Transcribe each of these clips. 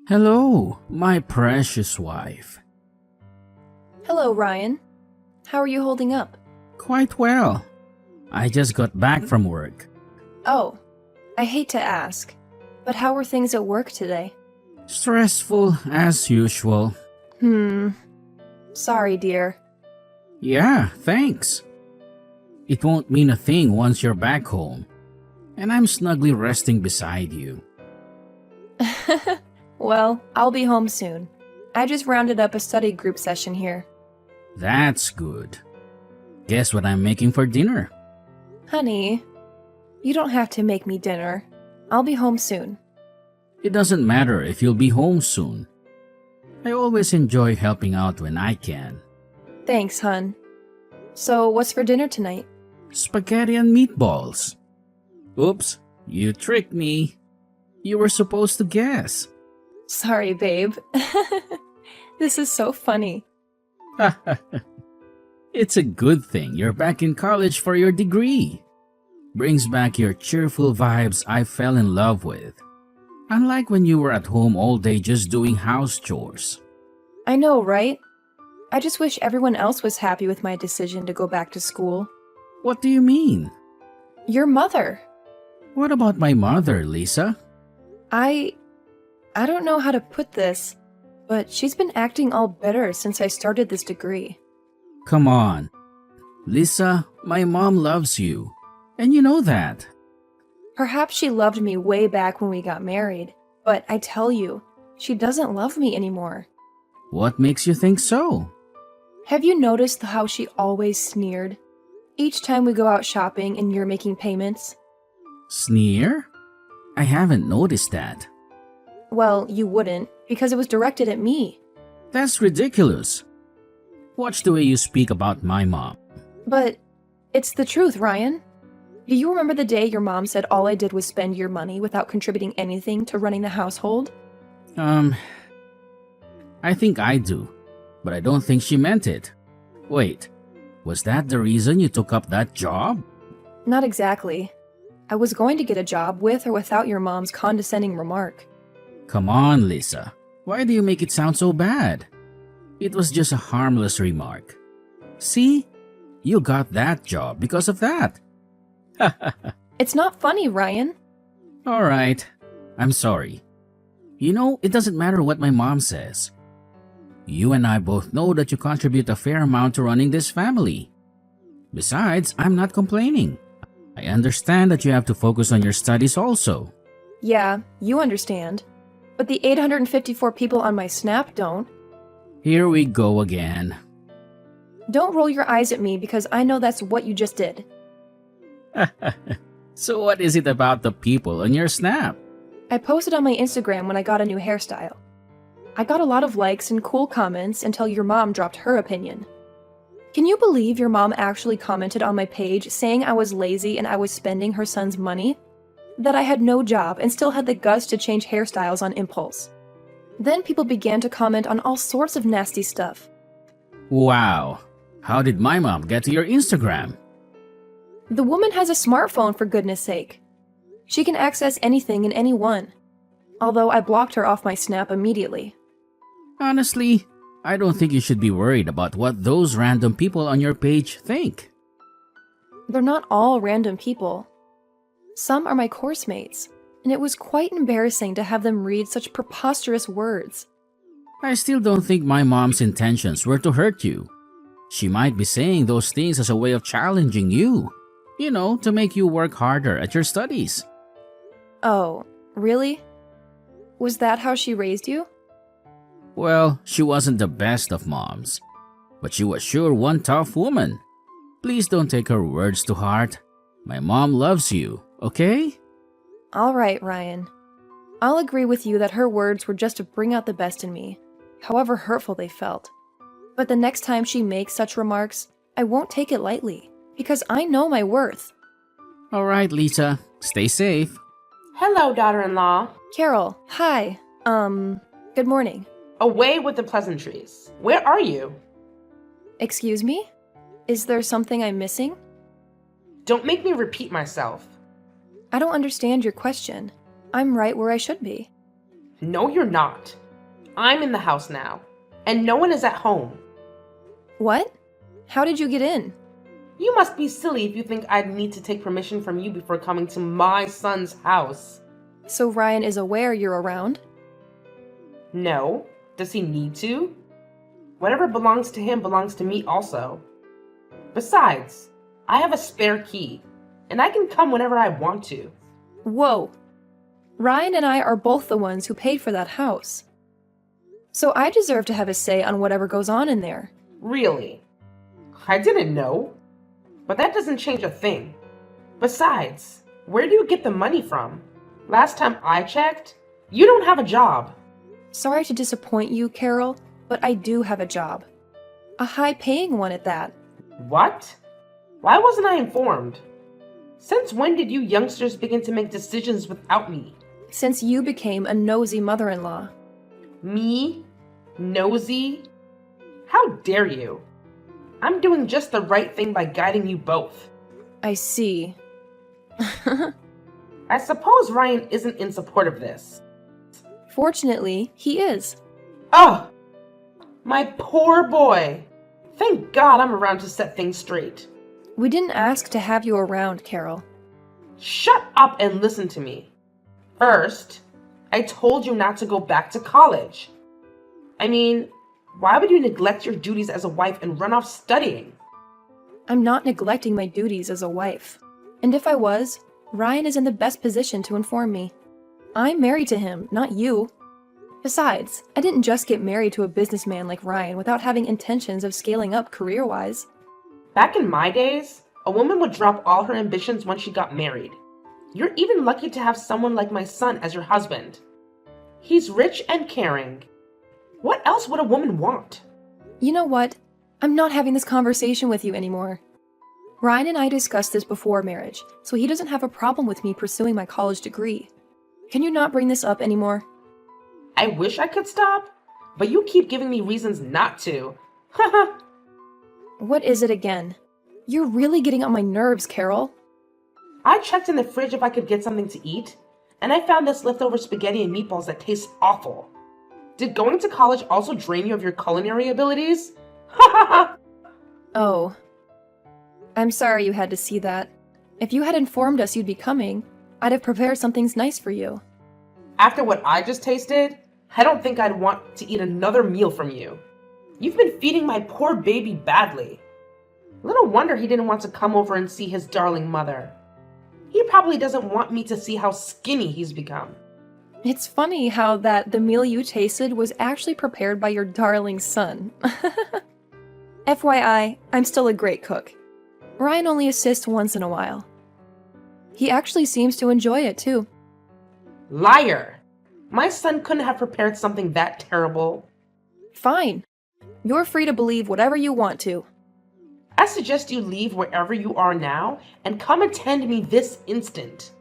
Hello, my precious wife. Hello, Ryan. How are you holding up? Quite well. I just got back from work. Oh, I hate to ask, but how were things at work today? Stressful as usual. Sorry, dear. Yeah, thanks. It won't mean a thing once you're back home, and I'm snugly resting beside you. Well, I'll be home soon. I just rounded up a study group session here. That's good. Guess what I'm making for dinner? Honey, you don't have to make me dinner. I'll be home soon. It doesn't matter if you'll be home soon. I always enjoy helping out when I can. Thanks, hun. So, what's for dinner tonight? Spaghetti and meatballs. Oops, you tricked me. You were supposed to guess. Sorry, babe. This is so funny. It's a good thing you're back in college for your degree. Brings back your cheerful vibes I fell in love with. Unlike when you were at home all day just doing house chores. I know, right? I just wish everyone else was happy with my decision to go back to school. What do you mean? Your mother. What about my mother, Lisa? I don't know how to put this, but she's been acting all bitter since I started this degree. Come on. Lisa, my mom loves you. And you know that. Perhaps she loved me way back when we got married, but I tell you, she doesn't love me anymore. What makes you think so? Have you noticed how she always sneered? Each time we go out shopping and you're making payments? Sneer? I haven't noticed that. Well, you wouldn't, because it was directed at me. That's ridiculous. Watch the way you speak about my mom. But it's the truth, Ryan. Do you remember the day your mom said all I did was spend your money without contributing anything to running the household? I think I do, but I don't think she meant it. Wait, was that the reason you took up that job? Not exactly. I was going to get a job with or without your mom's condescending remark. Come on, Lisa. Why do you make it sound so bad? It was just a harmless remark. See? You got that job because of that. It's not funny, Ryan. All right. I'm sorry. You know, it doesn't matter what my mom says. You and I both know that you contribute a fair amount to running this family. Besides, I'm not complaining. I understand that you have to focus on your studies also. Yeah, you understand. But the 854 people on my Snap don't. Here we go again. Don't roll your eyes at me because I know that's what you just did. So what is it about the people on your Snap? I posted on my Instagram when I got a new hairstyle. I got a lot of likes and cool comments until your mom dropped her opinion. Can you believe your mom actually commented on my page saying I was lazy and I was spending her son's money? That I had no job and still had the guts to change hairstyles on impulse. Then people began to comment on all sorts of nasty stuff. Wow. How did my mom get to your Instagram? The woman has a smartphone, for goodness sake. She can access anything and anyone. Although I blocked her off my Snap immediately. Honestly, I don't think you should be worried about what those random people on your page think. They're not all random people. Some are my course mates, and it was quite embarrassing to have them read such preposterous words. I still don't think my mom's intentions were to hurt you. She might be saying those things as a way of challenging you. You know, to make you work harder at your studies. Oh, really? Was that how she raised you? Well, she wasn't the best of moms, but she was sure one tough woman. Please don't take her words to heart. My mom loves you, okay? All right, Ryan. I'll agree with you that her words were just to bring out the best in me, however hurtful they felt. But the next time she makes such remarks, I won't take it lightly, because I know my worth. All right, Lisa. Stay safe. Hello, daughter-in-law. Carol, hi. Good morning. Away with the pleasantries. Where are you? Excuse me? Is there something I'm missing? Don't make me repeat myself. I don't understand your question. I'm right where I should be. No, you're not. I'm in the house now, and no one is at home. What? How did you get in? You must be silly if you think I'd need to take permission from you before coming to my son's house. So Ryan is aware you're around? No. Does he need to? Whatever belongs to him belongs to me also. Besides, I have a spare key, and I can come whenever I want to. Whoa. Ryan and I are both the ones who paid for that house. So I deserve to have a say on whatever goes on in there. Really? I didn't know. But that doesn't change a thing. Besides, where do you get the money from? Last time I checked, you don't have a job. Sorry to disappoint you, Carol, but I do have a job. A high-paying one at that. What? Why wasn't I informed? Since when did you youngsters begin to make decisions without me? Since you became a nosy mother-in-law. Me? Nosy? How dare you? I'm doing just the right thing by guiding you both. I see. I suppose Ryan isn't in support of this. Fortunately, he is. Oh! My poor boy. Thank God I'm around to set things straight. We didn't ask to have you around, Carol. Shut up and listen to me. First, I told you not to go back to college. I mean, why would you neglect your duties as a wife and run off studying? I'm not neglecting my duties as a wife. And if I was, Ryan is in the best position to inform me. I'm married to him, not you. Besides, I didn't just get married to a businessman like Ryan without having intentions of scaling up career-wise. Back in my days, a woman would drop all her ambitions once she got married. You're even lucky to have someone like my son as your husband. He's rich and caring. What else would a woman want? You know what? I'm not having this conversation with you anymore. Ryan and I discussed this before marriage, so he doesn't have a problem with me pursuing my college degree. Can you not bring this up anymore? I wish I could stop, but you keep giving me reasons not to. Haha. What is it again? You're really getting on my nerves, Carol. I checked in the fridge if I could get something to eat, and I found this leftover spaghetti and meatballs that taste awful. Did going to college also drain you of your culinary abilities? Ha ha ha! Oh. I'm sorry you had to see that. If you had informed us you'd be coming, I'd have prepared something nice for you. After what I just tasted, I don't think I'd want to eat another meal from you. You've been feeding my poor baby badly. Little wonder he didn't want to come over and see his darling mother. He probably doesn't want me to see how skinny he's become. It's funny how the meal you tasted was actually prepared by your darling son. FYI, I'm still a great cook. Ryan only assists once in a while. He actually seems to enjoy it too. Liar! My son couldn't have prepared something that terrible. Fine. You're free to believe whatever you want to. I suggest you leave wherever you are now and come attend me this instant.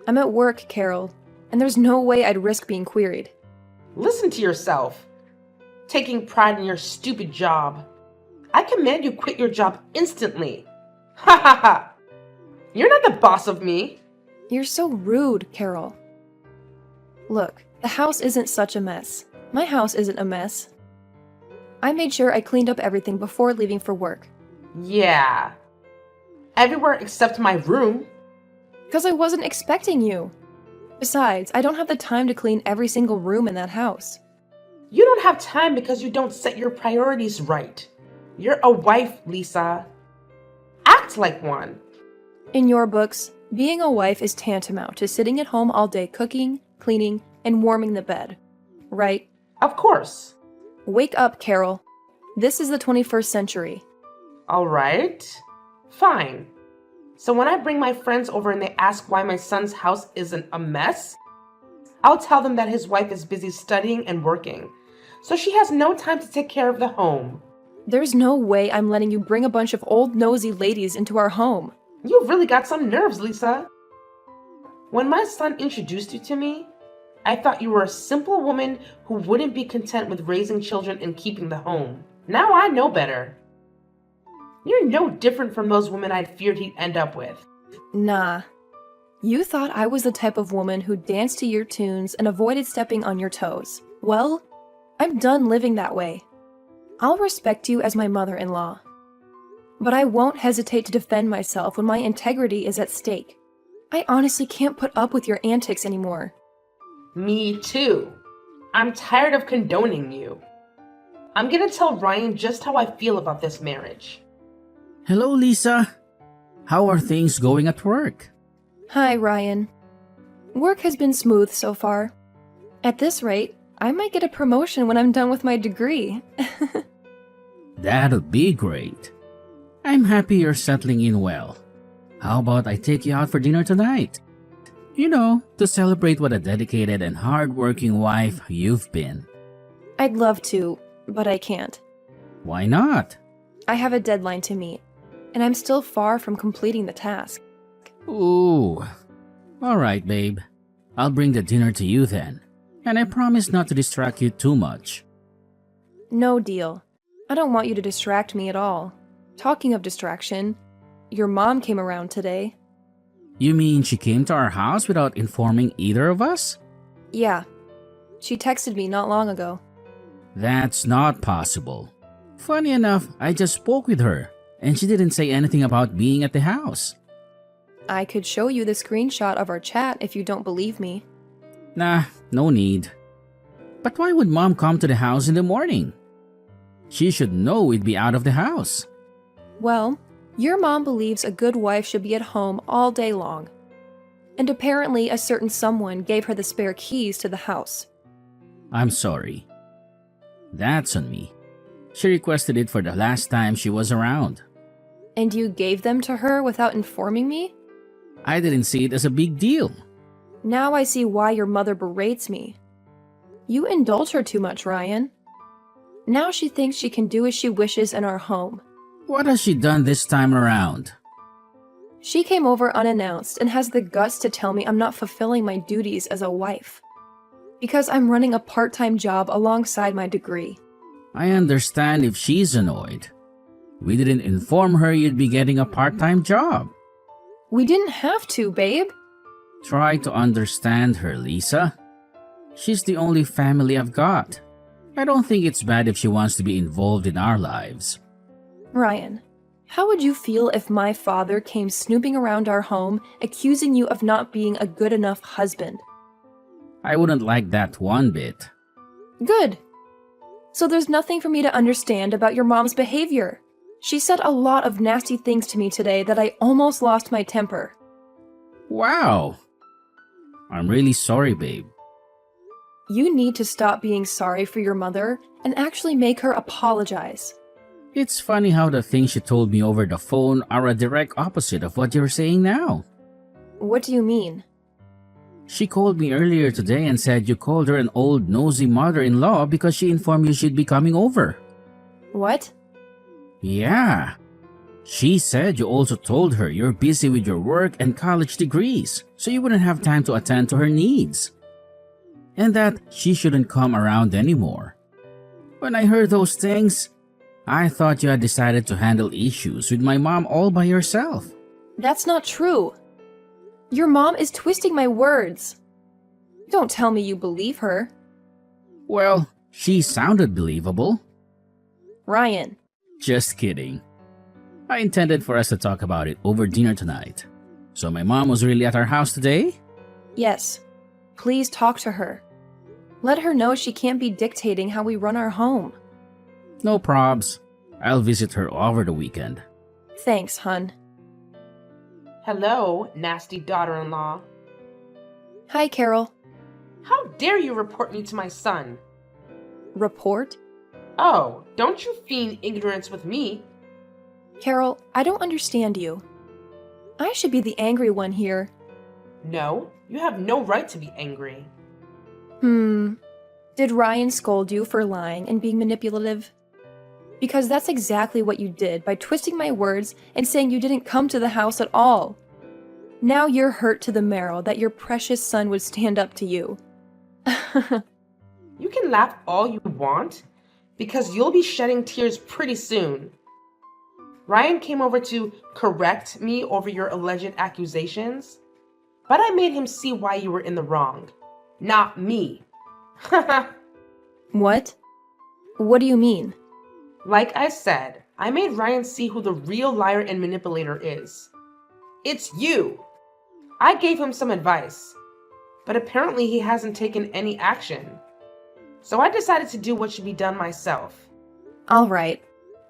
I'm at work, Carol, and there's no way I'd risk being queried. Listen to yourself. Taking pride in your stupid job. I command you quit your job instantly. Ha ha ha! You're not the boss of me. You're so rude, Carol. Look, the house isn't such a mess. My house isn't a mess. I made sure I cleaned up everything before leaving for work. Yeah. Everywhere except my room. Because I wasn't expecting you. Besides, I don't have the time to clean every single room in that house. You don't have time because you don't set your priorities right. You're a wife, Lisa. Act like one. In your books, being a wife is tantamount to sitting at home all day cooking, cleaning, and warming the bed. Right? Of course. Wake up, Carol. This is the 21st century. All right. Fine. So when I bring my friends over and they ask why my son's house isn't a mess, I'll tell them that his wife is busy studying and working, so she has no time to take care of the home. There's no way I'm letting you bring a bunch of old nosy ladies into our home. You've really got some nerves, Lisa. When my son introduced you to me, I thought you were a simple woman who wouldn't be content with raising children and keeping the home. Now I know better. You're no different from those women I'd feared he'd end up with. Nah. You thought I was the type of woman who danced to your tunes and avoided stepping on your toes. Well, I'm done living that way. I'll respect you as my mother-in-law. But I won't hesitate to defend myself when my integrity is at stake. I honestly can't put up with your antics anymore. Me too. I'm tired of condoning you. I'm gonna tell Ryan just how I feel about this marriage. Hello, Lisa. How are things going at work? Hi, Ryan. Work has been smooth so far. At this rate, I might get a promotion when I'm done with my degree. That'll be great. I'm happy you're settling in well. How about I take you out for dinner tonight? You know, to celebrate what a dedicated and hard-working wife you've been. I'd love to, but I can't. Why not? I have a deadline to meet, and I'm still far from completing the task. Ooh. All right, babe. I'll bring the dinner to you then. And I promise not to distract you too much. No deal. I don't want you to distract me at all. Talking of distraction, your mom came around today. You mean she came to our house without informing either of us? Yeah. She texted me not long ago. That's not possible. Funny enough, I just spoke with her, and she didn't say anything about being at the house. I could show you the screenshot of our chat if you don't believe me. Nah, no need. But why would Mom come to the house in the morning? She should know we'd be out of the house. Well, your mom believes a good wife should be at home all day long. And apparently a certain someone gave her the spare keys to the house. I'm sorry. That's on me. She requested it for the last time she was around. And you gave them to her without informing me? I didn't see it as a big deal. Now I see why your mother berates me. You indulge her too much, Ryan. Now she thinks she can do as she wishes in our home. What has she done this time around? She came over unannounced and has the guts to tell me I'm not fulfilling my duties as a wife. Because I'm running a part-time job alongside my degree. I understand if she's annoyed. We didn't inform her you'd be getting a part-time job. We didn't have to, babe. Try to understand her, Lisa. She's the only family I've got. I don't think it's bad if she wants to be involved in our lives. Ryan, how would you feel if my father came snooping around our home, accusing you of not being a good enough husband? I wouldn't like that one bit. Good. So there's nothing for me to understand about your mom's behavior. She said a lot of nasty things to me today that I almost lost my temper. Wow. I'm really sorry, babe. You need to stop being sorry for your mother and actually make her apologize. It's funny how the things she told me over the phone are a direct opposite of what you're saying now. What do you mean? She called me earlier today and said you called her an old nosy mother-in-law because she informed you she'd be coming over. What? Yeah. She said you also told her you're busy with your work and college degrees, so you wouldn't have time to attend to her needs. And that she shouldn't come around anymore. When I heard those things, I thought you had decided to handle issues with my mom all by yourself. That's not true. Your mom is twisting my words. Don't tell me you believe her. Well, she sounded believable. Ryan. Just kidding. I intended for us to talk about it over dinner tonight. So my mom was really at our house today? Yes. Please talk to her. Let her know she can't be dictating how we run our home. No probs. I'll visit her over the weekend. Thanks, hun. Hello, nasty daughter-in-law. Hi, Carol. How dare you report me to my son? Report? Oh, don't you feign ignorance with me. Carol, I don't understand you. I should be the angry one here. No, you have no right to be angry. Did Ryan scold you for lying and being manipulative? Because that's exactly what you did by twisting my words and saying you didn't come to the house at all. Now you're hurt to the marrow that your precious son would stand up to you. You can laugh all you want, because you'll be shedding tears pretty soon. Ryan came over to correct me over your alleged accusations. But I made him see why you were in the wrong. Not me. What? What do you mean? Like I said, I made Ryan see who the real liar and manipulator is. It's you! I gave him some advice, but apparently he hasn't taken any action. So I decided to do what should be done myself. All right.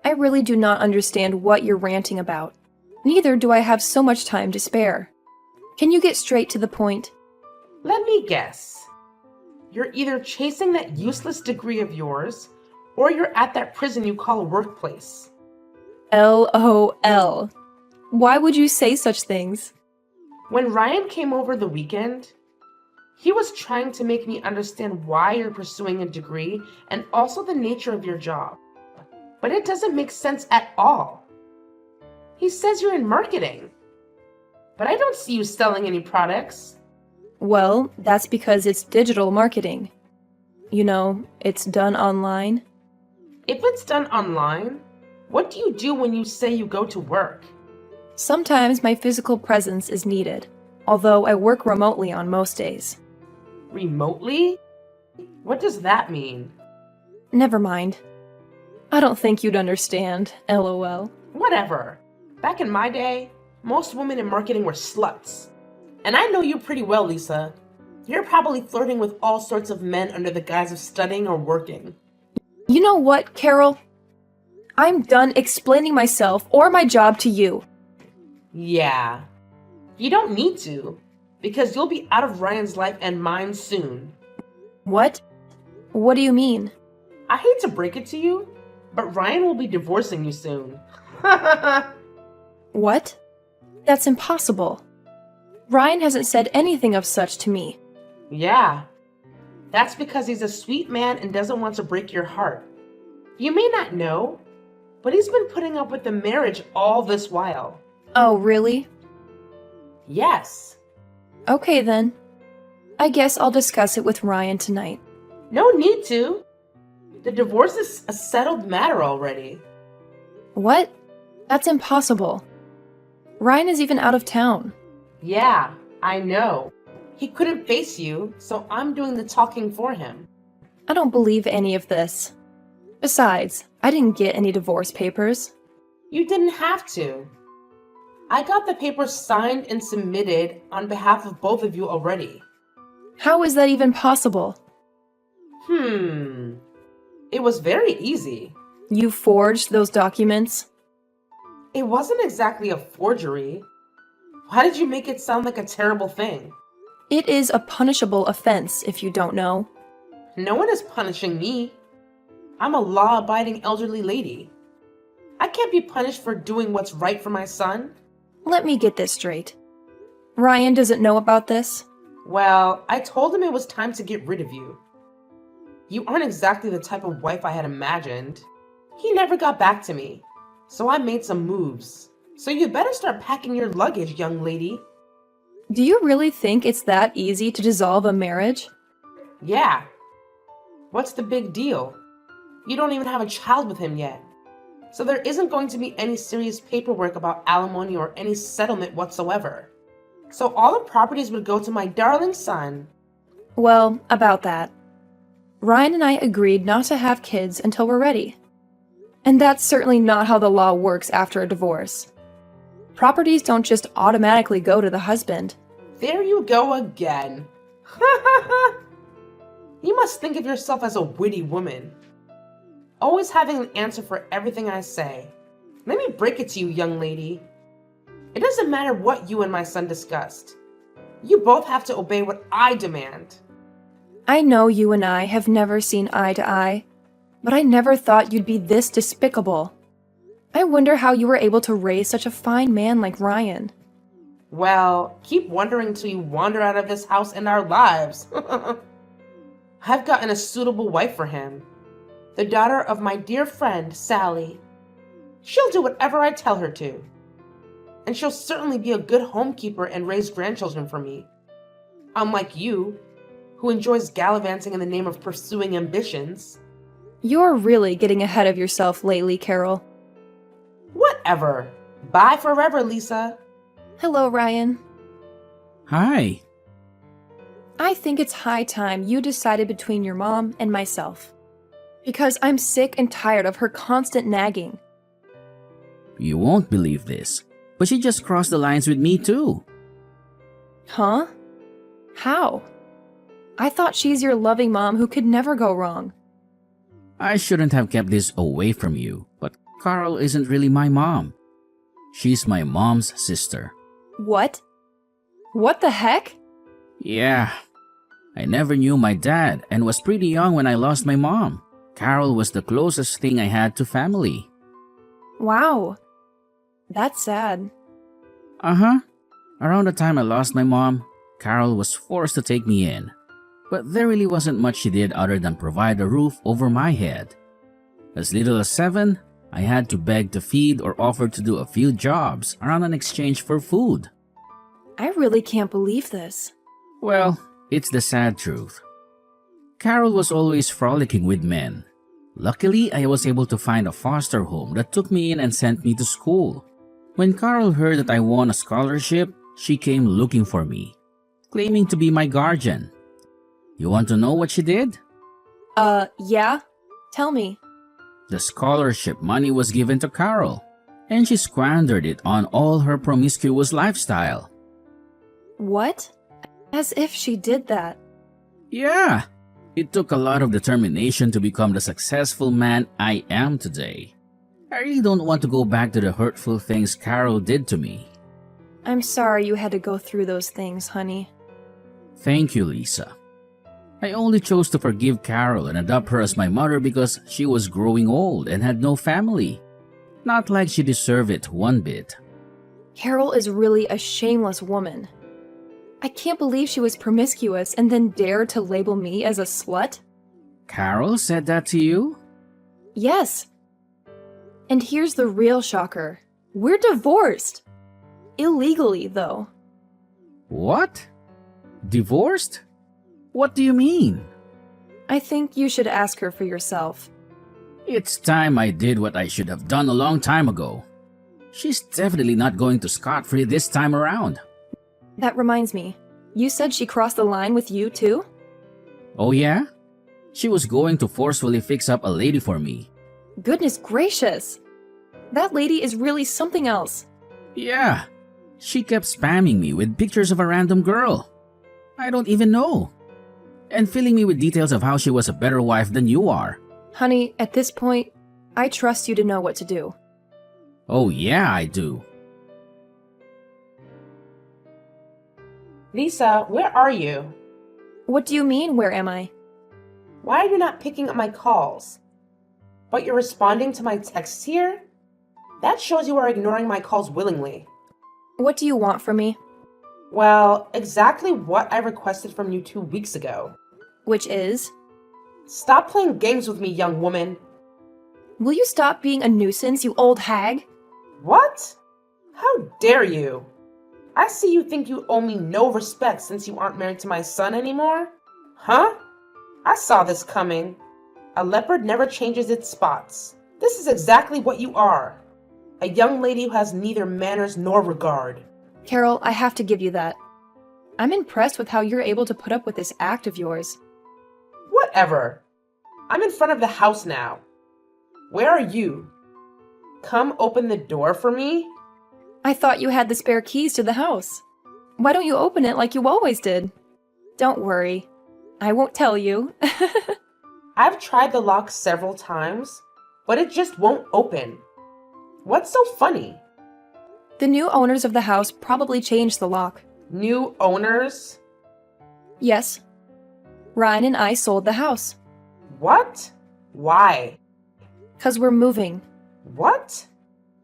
I really do not understand what you're ranting about. Neither do I have so much time to spare. Can you get straight to the point? Let me guess. You're either chasing that useless degree of yours, or you're at that prison you call a workplace. LOL. Why would you say such things? When Ryan came over the weekend, he was trying to make me understand why you're pursuing a degree and also the nature of your job. But it doesn't make sense at all. He says you're in marketing, but I don't see you selling any products. Well, that's because it's digital marketing. You know, it's done online. If it's done online, what do you do when you say you go to work? Sometimes my physical presence is needed, although I work remotely on most days. Remotely? What does that mean? Never mind. I don't think you'd understand, LOL. Whatever. Back in my day, most women in marketing were sluts. And I know you pretty well, Lisa. You're probably flirting with all sorts of men under the guise of studying or working. You know what, Carol? I'm done explaining myself or my job to you. Yeah. You don't need to, because you'll be out of Ryan's life and mine soon. What? What do you mean? I hate to break it to you, but Ryan will be divorcing you soon. What? That's impossible. Ryan hasn't said anything of such to me. Yeah. That's because he's a sweet man and doesn't want to break your heart. You may not know, but he's been putting up with the marriage all this while. Oh, really? Yes. Okay then. I guess I'll discuss it with Ryan tonight. No need to. The divorce is a settled matter already. What? That's impossible. Ryan is even out of town. Yeah, I know. He couldn't face you, so I'm doing the talking for him. I don't believe any of this. Besides, I didn't get any divorce papers. You didn't have to. I got the papers signed and submitted on behalf of both of you already. How is that even possible? It was very easy. You forged those documents? It wasn't exactly a forgery. Why did you make it sound like a terrible thing? It is a punishable offense, if you don't know. No one is punishing me. I'm a law-abiding elderly lady. I can't be punished for doing what's right for my son. Let me get this straight. Ryan doesn't know about this? Well, I told him it was time to get rid of you. You aren't exactly the type of wife I had imagined. He never got back to me, so I made some moves. So you better start packing your luggage, young lady. Do you really think it's that easy to dissolve a marriage? Yeah. What's the big deal? You don't even have a child with him yet. So there isn't going to be any serious paperwork about alimony or any settlement whatsoever. So all the properties would go to my darling son. Well, about that. Ryan and I agreed not to have kids until we're ready. And that's certainly not how the law works after a divorce. Properties don't just automatically go to the husband. There you go again. You must think of yourself as a witty woman. Always having an answer for everything I say. Let me break it to you, young lady. It doesn't matter what you and my son discussed. You both have to obey what I demand. I know you and I have never seen eye to eye, but I never thought you'd be this despicable. I wonder how you were able to raise such a fine man like Ryan. Well, keep wondering till you wander out of this house and our lives. I've gotten a suitable wife for him. The daughter of my dear friend, Sally. She'll do whatever I tell her to. And she'll certainly be a good homekeeper and raise grandchildren for me. Unlike you, who enjoys gallivanting in the name of pursuing ambitions. You're really getting ahead of yourself lately, Carol. Whatever. Bye forever, Lisa. Hello, Ryan. Hi. I think it's high time you decided between your mom and myself. Because I'm sick and tired of her constant nagging. You won't believe this, but she just crossed the lines with me too. Huh? How? I thought she's your loving mom who could never go wrong. I shouldn't have kept this away from you, but Carol isn't really my mom. She's my mom's sister. What? What the heck? Yeah. I never knew my dad and was pretty young when I lost my mom. Carol was the closest thing I had to family. Wow. That's sad. Uh-huh. Around the time I lost my mom, Carol was forced to take me in. But there really wasn't much she did other than provide a roof over my head. As little as 7, I had to beg to feed or offer to do a few jobs around in exchange for food. I really can't believe this. Well, it's the sad truth. Carol was always frolicking with men. Luckily, I was able to find a foster home that took me in and sent me to school. When Carol heard that I won a scholarship, she came looking for me, claiming to be my guardian. You want to know what she did? Yeah? Tell me. The scholarship money was given to Carol, and she squandered it on all her promiscuous lifestyle. What? As if she did that. Yeah, it took a lot of determination to become the successful man I am today. I really don't want to go back to the hurtful things Carol did to me. I'm sorry you had to go through those things, honey. Thank you, Lisa. I only chose to forgive Carol and adopt her as my mother because she was growing old and had no family. Not like she deserved it one bit. Carol is really a shameless woman. I can't believe she was promiscuous and then dared to label me as a slut. Carol said that to you? Yes. And here's the real shocker. We're divorced. Illegally, though. What? Divorced? What do you mean? I think you should ask her for yourself. It's time I did what I should have done a long time ago. She's definitely not going to scot-free this time around. That reminds me. You said she crossed the line with you, too? Oh yeah? She was going to forcefully fix up a lady for me. Goodness gracious! That lady is really something else. Yeah. She kept spamming me with pictures of a random girl I don't even know, and filling me with details of how she was a better wife than you are. Honey, at this point, I trust you to know what to do. Oh yeah, I do. Lisa, where are you? What do you mean, where am I? Why are you not picking up my calls? But you're responding to my texts here? That shows you are ignoring my calls willingly. What do you want from me? Well, exactly what I requested from you 2 weeks ago. Which is? Stop playing games with me, young woman. Will you stop being a nuisance, you old hag? What? How dare you? I see you think you owe me no respect since you aren't married to my son anymore? Huh? I saw this coming. A leopard never changes its spots. This is exactly what you are. A young lady who has neither manners nor regard. Carol, I have to give you that. I'm impressed with how you're able to put up with this act of yours. Whatever. I'm in front of the house now. Where are you? Come open the door for me? I thought you had the spare keys to the house. Why don't you open it like you always did? Don't worry. I won't tell you. I've tried the lock several times, but it just won't open. What's so funny? The new owners of the house probably changed the lock. New owners? Yes. Ryan and I sold the house. What? Why? 'Cause we're moving. What?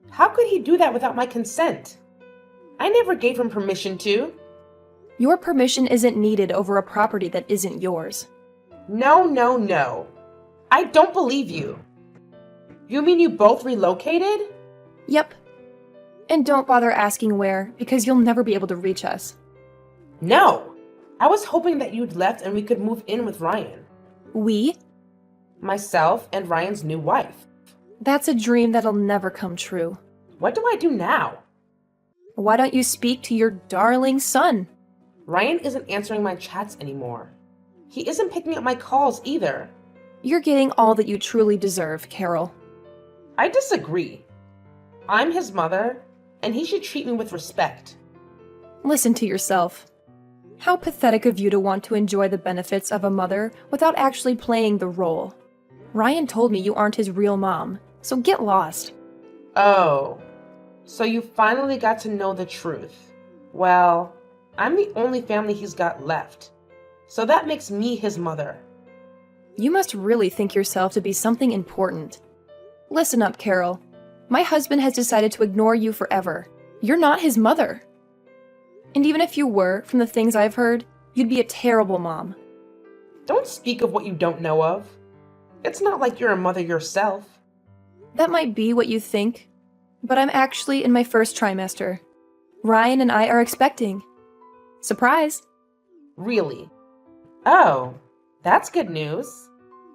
How could he do that without my consent? I never gave him permission to. Your permission isn't needed over a property that isn't yours. No, no, no. I don't believe you. You mean you both relocated? Yep. And don't bother asking where, because you'll never be able to reach us. No. I was hoping that you'd left and we could move in with Ryan. We? Myself and Ryan's new wife. That's a dream that'll never come true. What do I do now? Why don't you speak to your darling son? Ryan isn't answering my chats anymore. He isn't picking up my calls either. You're getting all that you truly deserve, Carol. I disagree. I'm his mother, and he should treat me with respect. Listen to yourself. How pathetic of you to want to enjoy the benefits of a mother without actually playing the role. Ryan told me you aren't his real mom, so get lost. Oh, so you finally got to know the truth. Well, I'm the only family he's got left, so that makes me his mother. You must really think yourself to be something important. Listen up, Carol. My husband has decided to ignore you forever. You're not his mother. And even if you were, from the things I've heard, you'd be a terrible mom. Don't speak of what you don't know of. It's not like you're a mother yourself. That might be what you think, but I'm actually in my first trimester. Ryan and I are expecting. Surprise! Really? Oh, that's good news.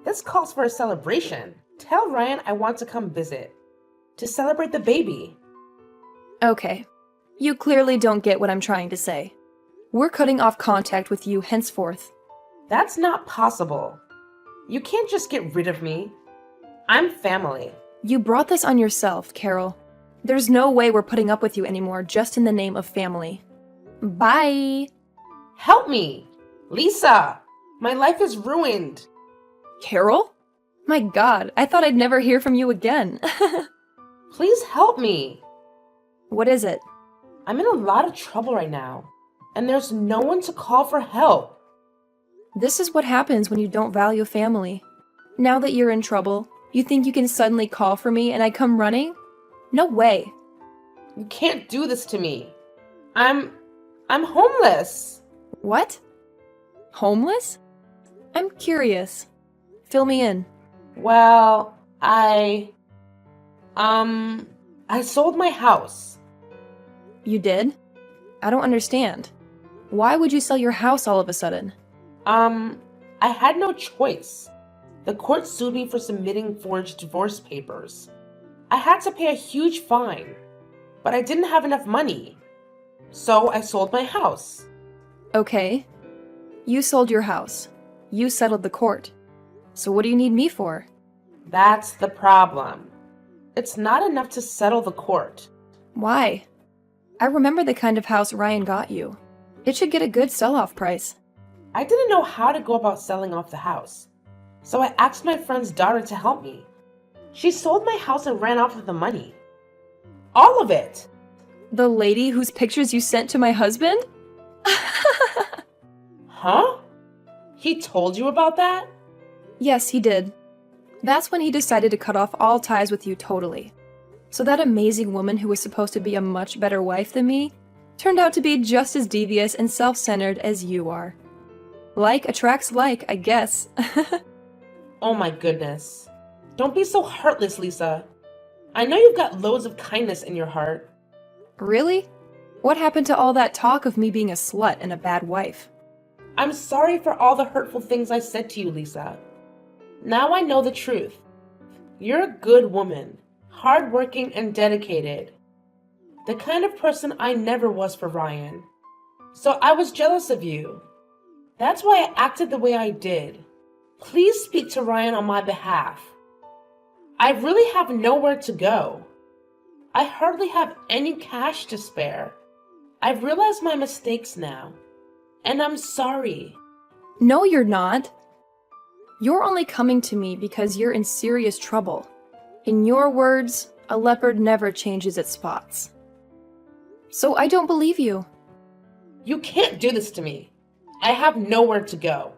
This calls for a celebration. Tell Ryan I want to come visit. To celebrate the baby. Okay. You clearly don't get what I'm trying to say. We're cutting off contact with you henceforth. That's not possible. You can't just get rid of me. I'm family. You brought this on yourself, Carol. There's no way we're putting up with you anymore just in the name of family. Bye! Help me! Lisa! My life is ruined. Carol? My God, I thought I'd never hear from you again. Please help me. What is it? I'm in a lot of trouble right now, and there's no one to call for help. This is what happens when you don't value family. Now that you're in trouble, you think you can suddenly call for me and I come running? No way. You can't do this to me. I'm homeless. What? Homeless? I'm curious. Fill me in. Well, I sold my house. You did? I don't understand. Why would you sell your house all of a sudden? I had no choice. The court sued me for submitting forged divorce papers. I had to pay a huge fine, but I didn't have enough money. So I sold my house. Okay. You sold your house. You settled the court. So what do you need me for? That's the problem. It's not enough to settle the court. Why? I remember the kind of house Ryan got you. It should get a good sell-off price. I didn't know how to go about selling off the house, so I asked my friend's daughter to help me. She sold my house and ran off with the money. All of it! The lady whose pictures you sent to my husband? Huh? He told you about that? Yes, he did. That's when he decided to cut off all ties with you totally. So that amazing woman who was supposed to be a much better wife than me turned out to be just as devious and self-centered as you are. Like attracts like, I guess. Oh my goodness. Don't be so heartless, Lisa. I know you've got loads of kindness in your heart. Really? What happened to all that talk of me being a slut and a bad wife? I'm sorry for all the hurtful things I said to you, Lisa. Now I know the truth. You're a good woman, hardworking and dedicated. The kind of person I never was for Ryan. So I was jealous of you. That's why I acted the way I did. Please speak to Ryan on my behalf. I really have nowhere to go. I hardly have any cash to spare. I've realized my mistakes now, and I'm sorry. No, you're not. You're only coming to me because you're in serious trouble. In your words, a leopard never changes its spots. So I don't believe you. You can't do this to me. I have nowhere to go.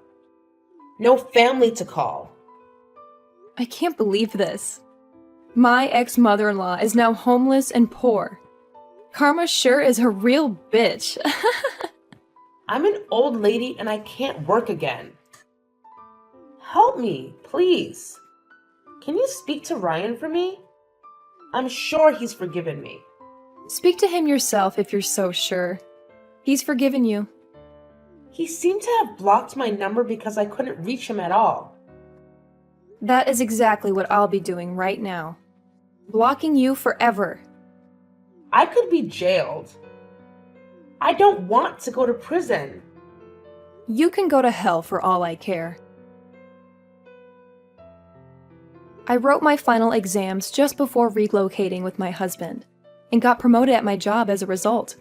No family to call. I can't believe this. My ex-mother-in-law is now homeless and poor. Karma sure is a real bitch. I'm an old lady and I can't work again. Help me, please. Can you speak to Ryan for me? I'm sure he's forgiven me. Speak to him yourself if you're so sure. He's forgiven you. He seemed to have blocked my number because I couldn't reach him at all. That is exactly what I'll be doing right now. Blocking you forever. I could be jailed. I don't want to go to prison. You can go to hell for all I care. I wrote my final exams just before relocating with my husband, and got promoted at my job as a result.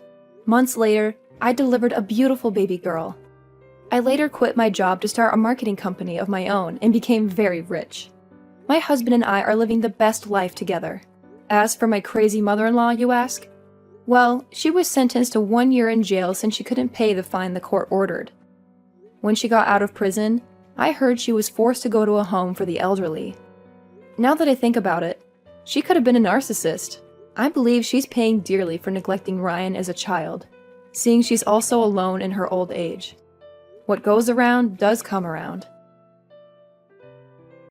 Months later, I delivered a beautiful baby girl. I later quit my job to start a marketing company of my own and became very rich. My husband and I are living the best life together. As for my crazy mother-in-law, you ask? Well, she was sentenced to 1 year in jail since she couldn't pay the fine the court ordered. When she got out of prison, I heard she was forced to go to a home for the elderly. Now that I think about it, she could have been a narcissist. I believe she's paying dearly for neglecting Ryan as a child, seeing she's also alone in her old age. What goes around does come around.